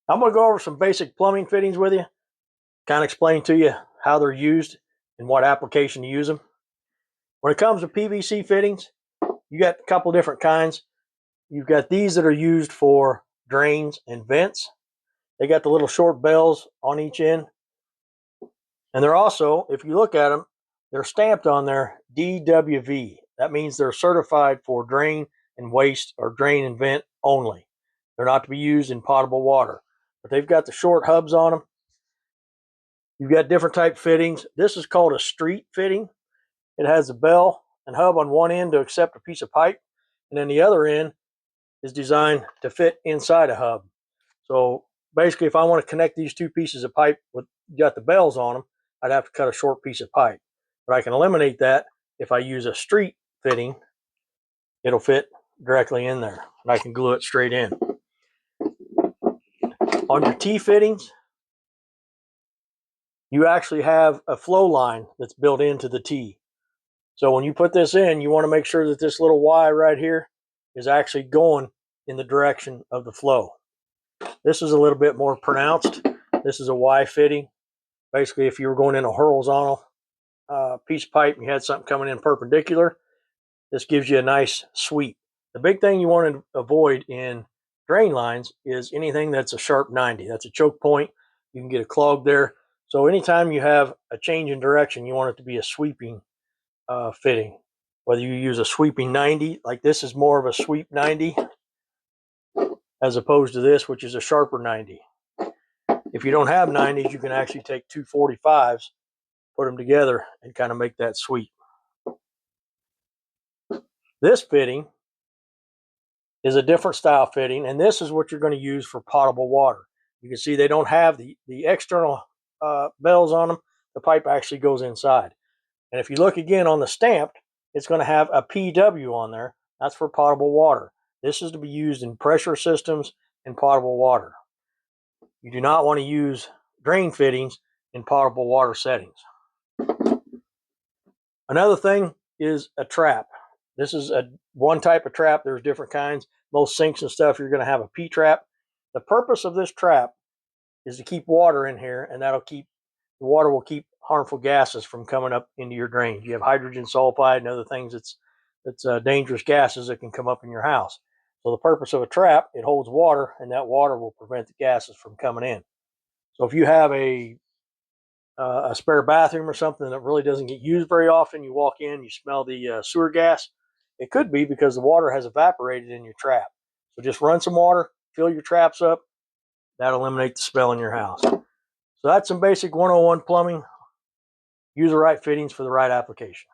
I'm going to go over some basic plumbing fittings with you, kind of explain to you how they're used and what application to use them. When it comes to PVC fittings, you got a couple different kinds. You've got these that are used for drains and vents. They got the little short bells on each end. And they're also, if you look at them, they're stamped on there DWV. That means they're certified for drain and waste or drain and vent only. They're not to be used in potable water. But they've got the short hubs on them. You've got different type fittings. This is called a street fitting. It has a bell and hub on one end to accept a piece of pipe, and then the other end is designed to fit inside a hub. So basically, if I want to connect these two pieces of pipe with got the bells on them, I'd have to cut a short piece of pipe. But I can eliminate that if I use a street fitting. It'll fit directly in there, and I can glue it straight in. On your T fittings, you actually have a flow line that's built into the T. So when you put this in, you want to make sure that this little Y right here is actually going in the direction of the flow. This is a little bit more pronounced. This is a Y fitting. Basically, if you were going in a horizontal piece of pipe and you had something coming in perpendicular, this gives you a nice sweep. The big thing you want to avoid in drain lines is anything that's a sharp 90. That's a choke point. You can get a clog there. So anytime you have a change in direction, you want it to be a sweeping fitting. Whether you use a sweeping 90, like this is more of a sweep 90, as opposed to this, which is a sharper 90. If you don't have 90s, you can actually take two 45s, put them together, and kind of make that sweep. This fitting is a different style fitting, and this is what you're going to use for potable water. You can see they don't have the external bells on them. The pipe actually goes inside. And if you look again on the stamped, it's going to have a PW on there. That's for potable water. This is to be used in pressure systems and potable water. You do not want to use drain fittings in potable water settings. Another thing is a trap. This is one type of trap. There's different kinds. Most sinks and stuff, you're going to have a P-trap. The purpose of this trap is to keep water in here, and the water will keep harmful gases from coming up into your drains. You have hydrogen sulfide and other things that's dangerous gases that can come up in your house. So the purpose of a trap, it holds water, and that water will prevent the gases from coming in. So if you have a spare bathroom or something that really doesn't get used very often, you walk in, you smell the sewer gas, it could be because the water has evaporated in your trap. So just run some water, fill your traps up. That'll eliminate the smell in your house. So that's some basic 101 plumbing. Use the right fittings for the right application.